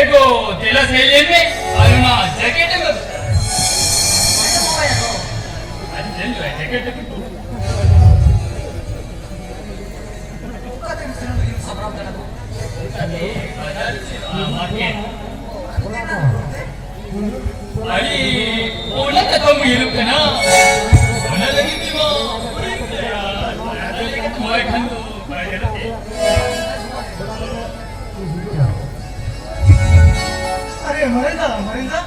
देखो तेला सही में अरुणा जैकेट में आज चल जो है जैकेट अरे ओला का तो मुझे रुक ना ओला लगी थी माँ तुम्हारे खान तो बड़े रहते अरे मरेंदा मरेंदा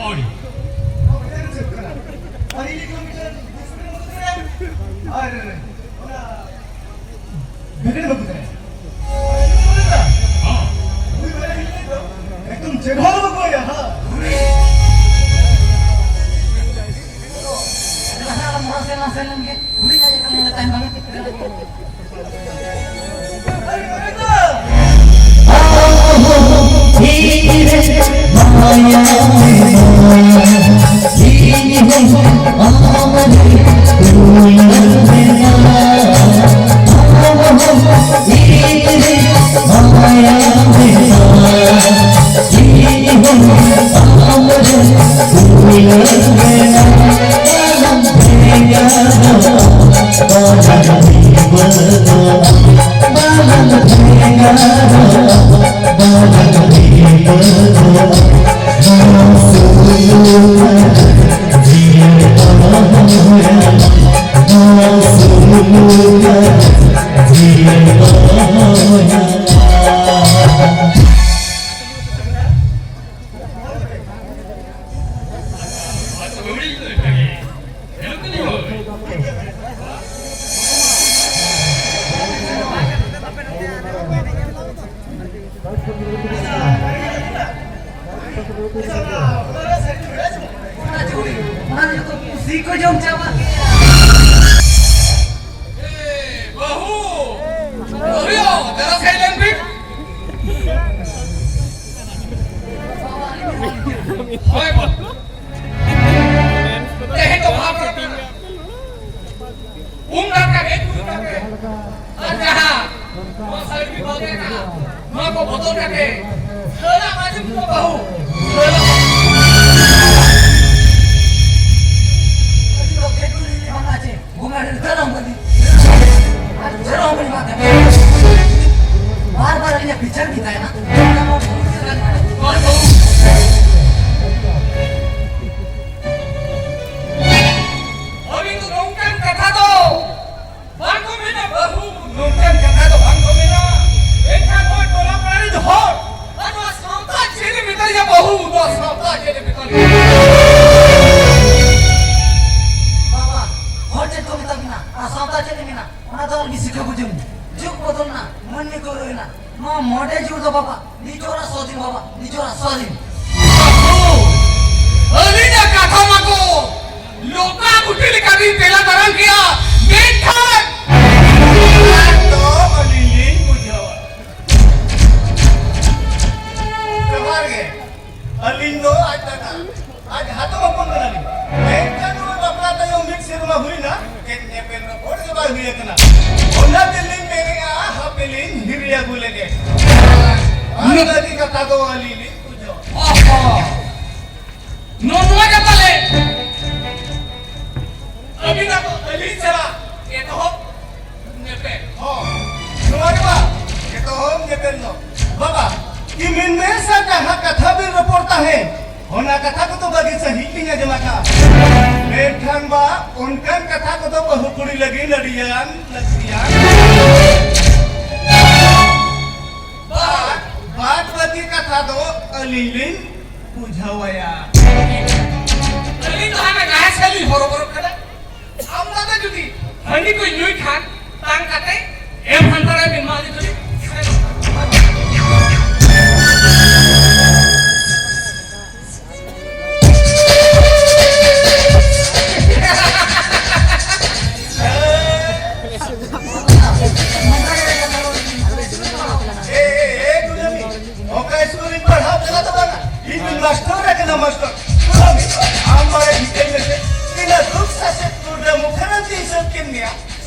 ओडी अरे ये किलोमीटर अरे बेटे बकते हैं हाँ एकदम जगह बको या हाँ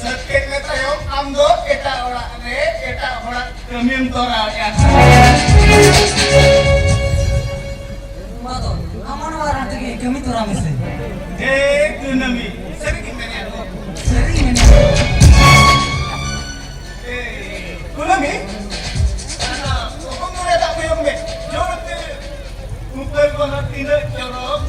Sakit na tayo, amdo, kita ora, re, थोड़ा कमी तो रहा Mato, aman waran tuh kami tuh ramai sih. नमी सभी कितने हैं Sering ini. नमी कौन मुझे tak punya mbak jauh tu mukul banget tidak jorok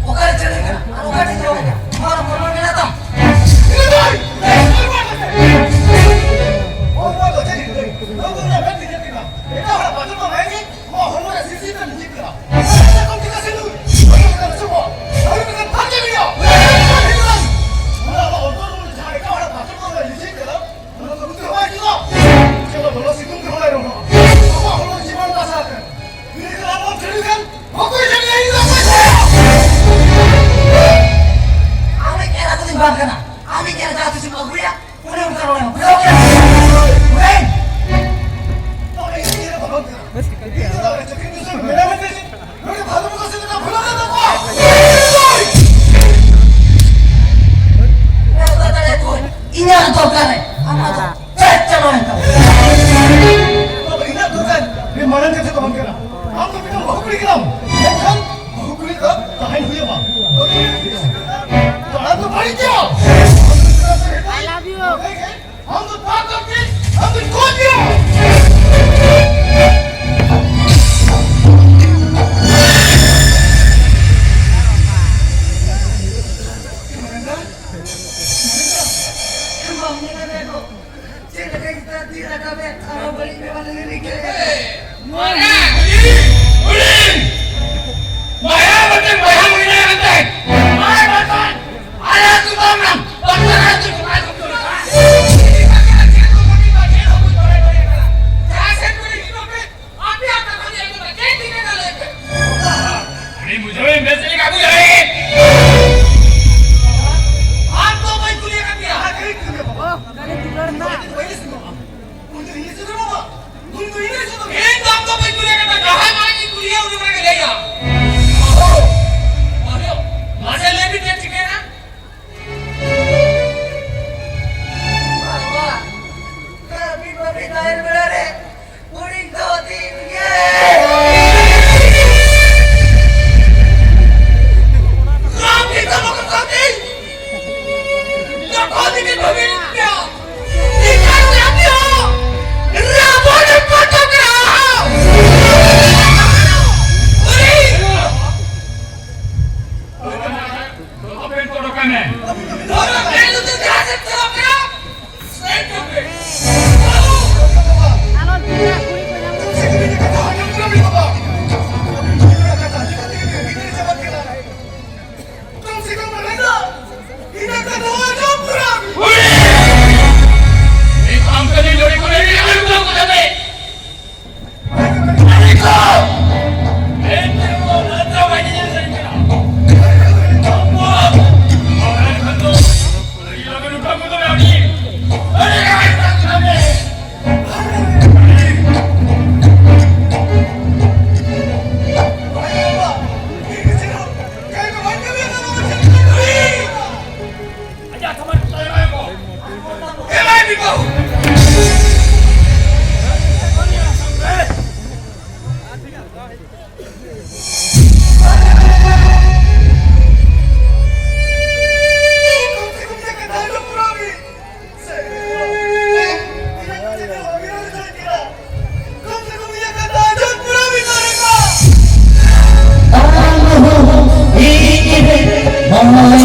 Oke ceri kan, oke dijawab. Orang orang ini datang. Ami kira aku timbang kena. Ami kira jatuh si bagus ya. Udah bukan orang. Udah oke. Bukan. Ini yang tahu kan? Amat tuh. Cecah yang tahu. mana kita tu bangkira? Aku bilang bahu beli kiram, kan? Bahu beli kiram, tahan huya bang. Tahan tu balik dia. I love you. हम तो बात करते, हम तो कौन दिया? Baba,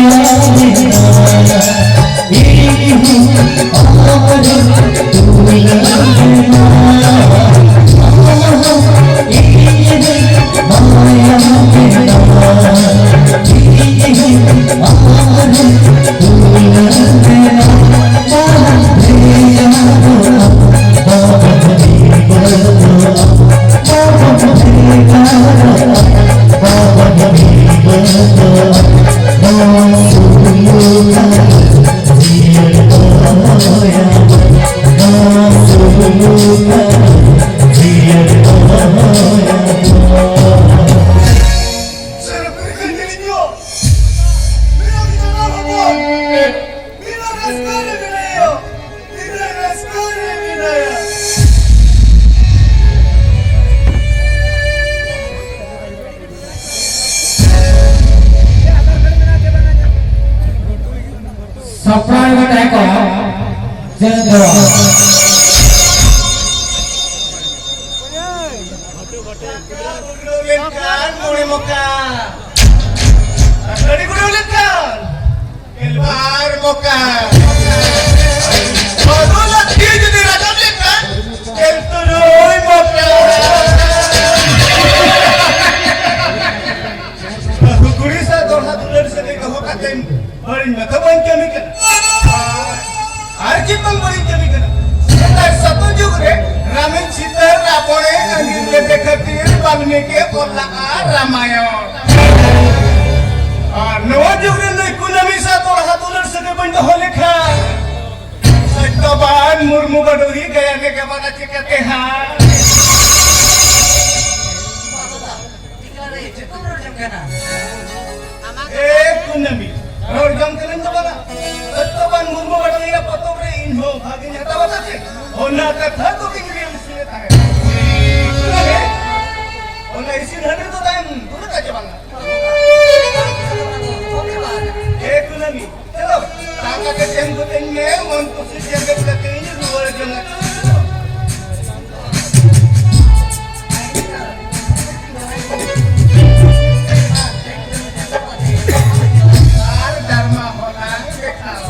Supply with Echo, Jenderal. Gunakan muli muka. Tadi gunakan. Keluar muka. Baru lagi jadi raja kan? Keluar muka. Guri sa dorha tular sa kau katen. Barin mata bang kami kan? Arki bang barin kami kan? Setelah satu juga Ramin Sita Rapore angin gede ketir Valmiki Polaka Ramayana. Nawa juga nih kunami satu tular sa benda holeka. Sektoban murmu baduri gaya ne kepada cikat eha. Kunami. Ror jam kalian coba lah. Sektoban murmu baduri apa tuh inho baginya tahu tak sih? Ona kata tuh kinggian sini tahu. Kunami. Ona isin hari tuh tahu tuh kaca bang. Kunami. Chalo. Tangga kejeng kejeng me untuk si jaga belakang ini luar jangan. Dharma holang bekal.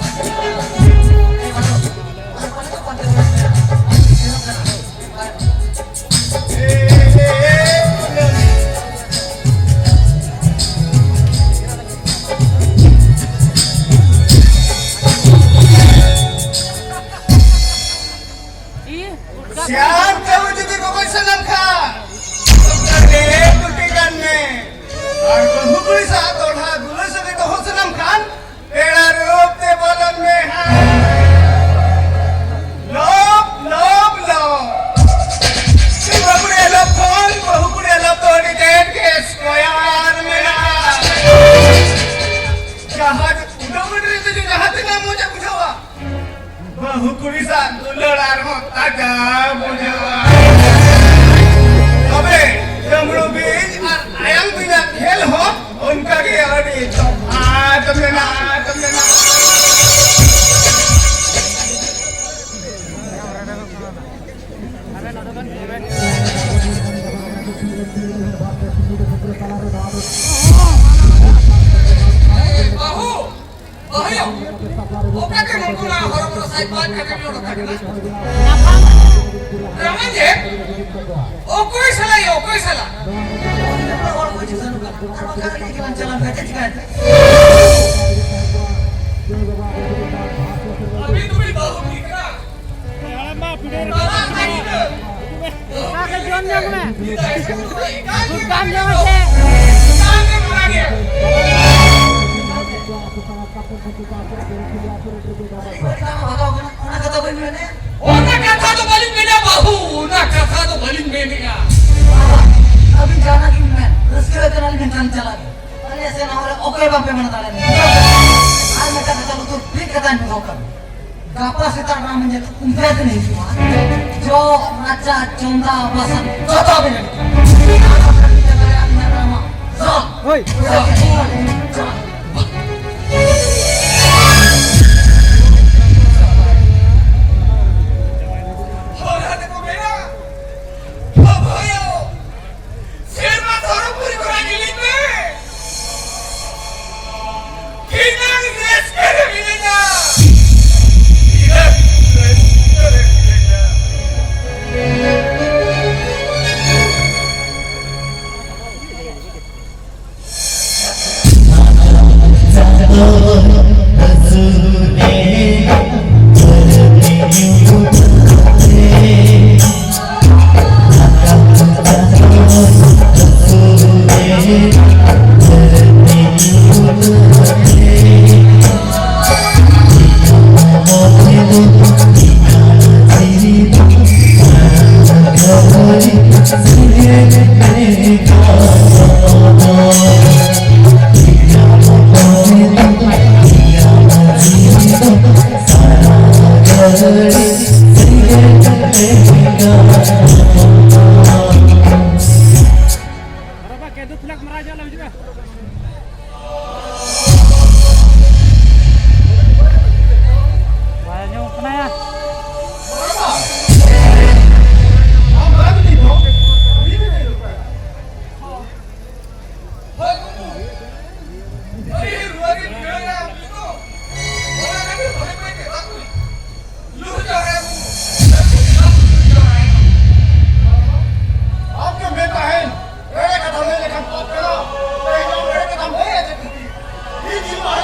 Siap kau jadi kokoi senam kah? Terkait kutikan me. Aku hukuri saat orang dulu sebagai kokoi senam kan? Era rup te bolan me ha. Lop. Si hukuri lop kon, hukuri lop to di ten ke square me ha. Jahat, udah bener itu juga hati kamu jak bujawa. Hukuri saat dulu larang taja bujawa. अबे जमरो बीज आयंग बिना खेल हो उनका के अरे तो तुमने ना bahaya oke ke mengkuna orang-orang saipan kata dia orang kata jangan je okoi salah orang wajib sanukan apa kali ini jalan baca cikan अभी तुम्हें बाहु निकला Ona kata tu paling beda bahu, ona kata tu paling beda. अभी जाना क्यों मैं रस्ते में चला लेकिन चला अरे ऐसे ना हो रहा ओके बापे मना ताले आज मैं कहता चलो तो फिर कहता नहीं होकर गापा से तार नाम मुझे तो कुंभे तो नहीं हुआ जो राजा चंदा बसन चौथा भी नहीं ओए आपके बेटा है मेरे कदम में लेकर तो करो मेरे कदम में है ये दिल मारे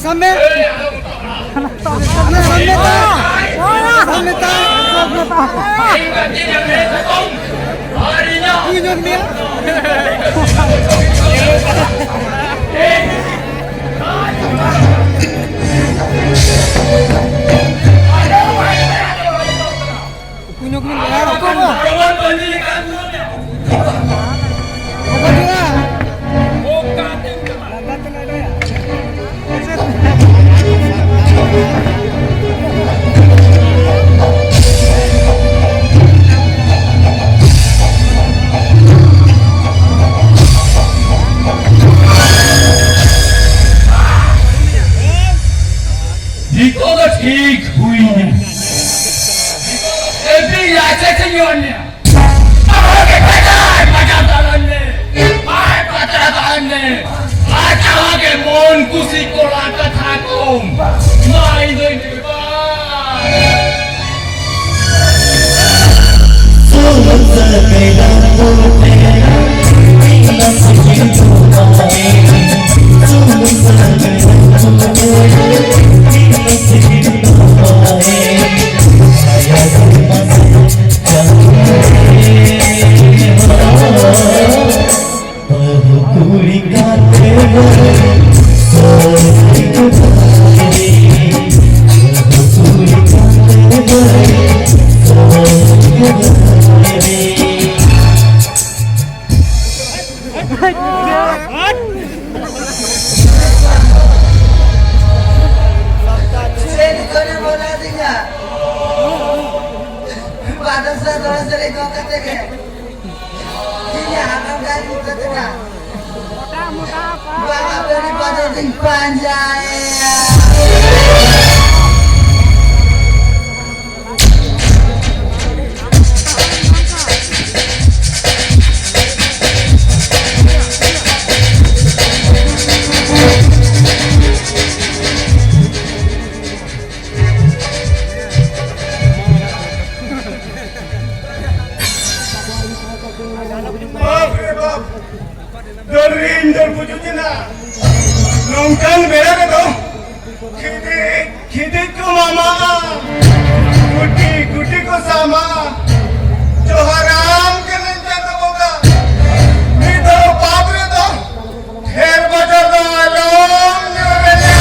Sampai. Sampai. Hingga tidak terhitung harinya. Jangan bandingkan dunia. Bukan yang kemana. Nicholas ठीक हुई है एबी याचे चंयोने आगे पचार पचातालने आए पचातालने आचावागे मोन कुसी कोला कथा कोम माई दोई निबा Nongkan beda ke tu? Khidi ko mama, guti ko sama, jo haram ke ninja to hoga. Ni to baap re to, kher bajar to alom jurele.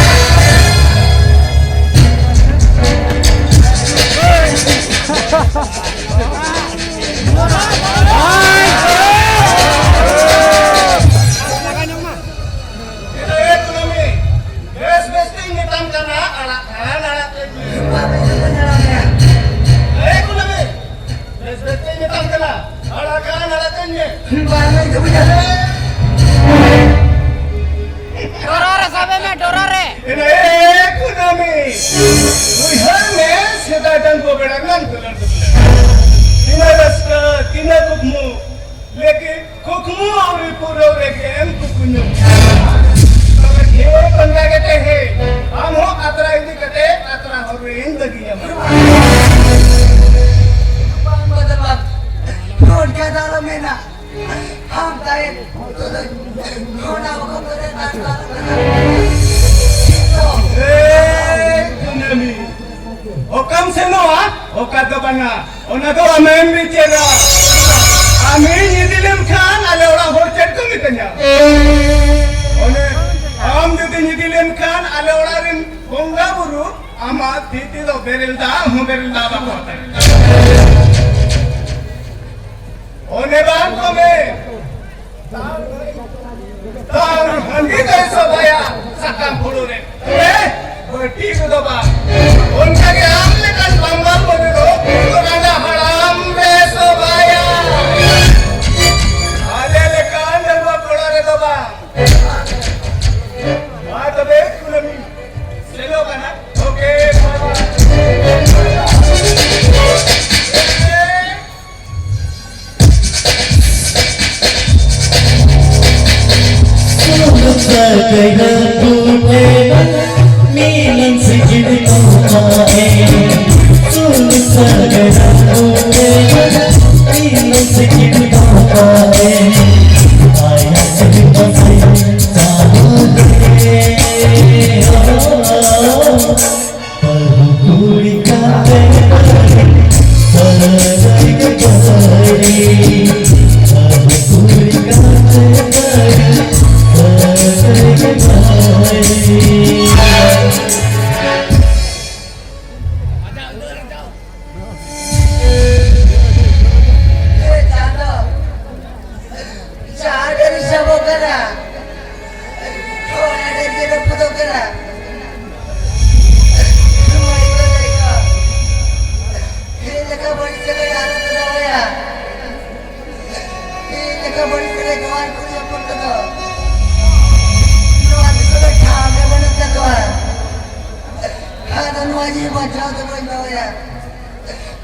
आता माझी मजा होते पण जाऊया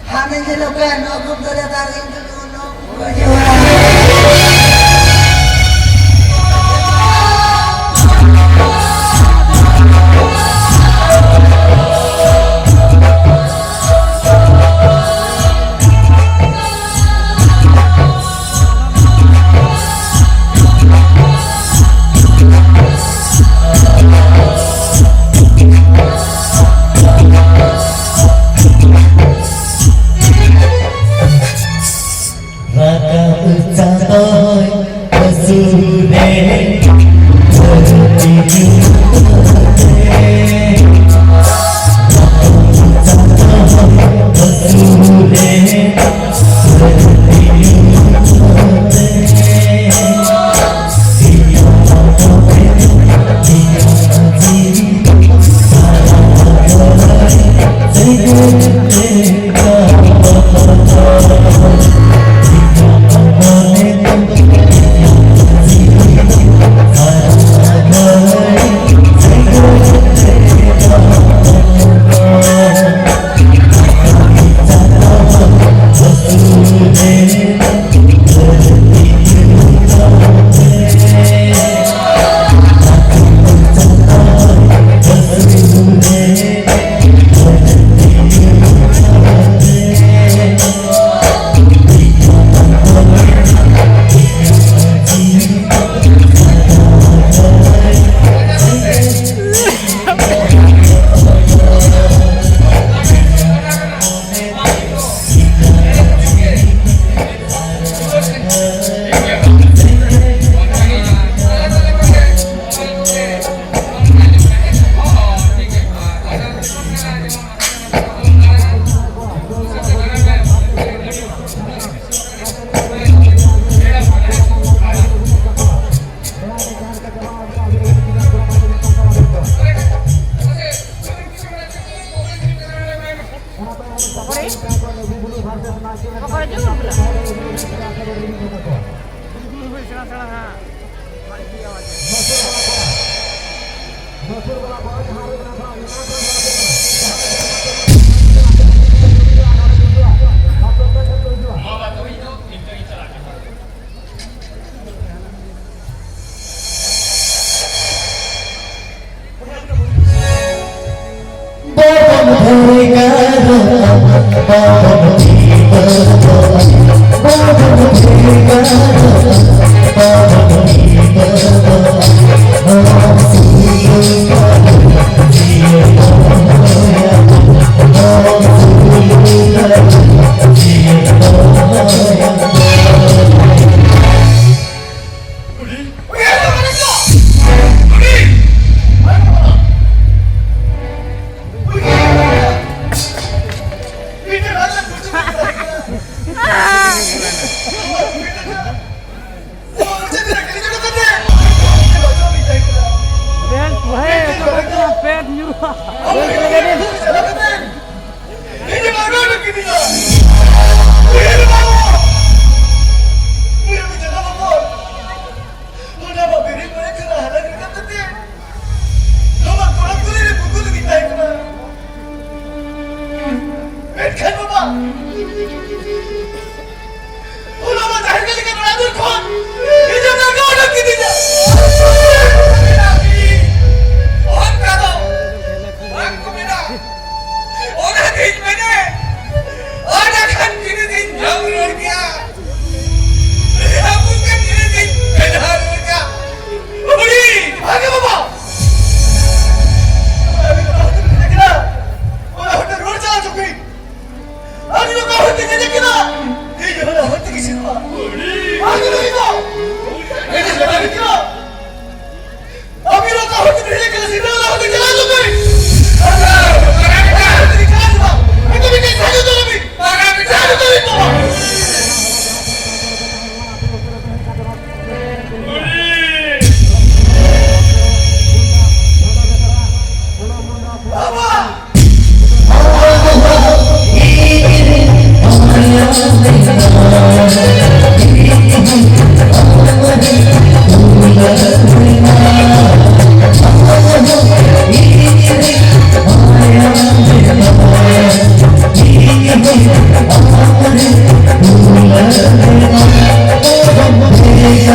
हा म्हणजे लोक खूप जरा Oh,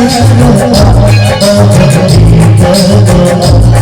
Thank you.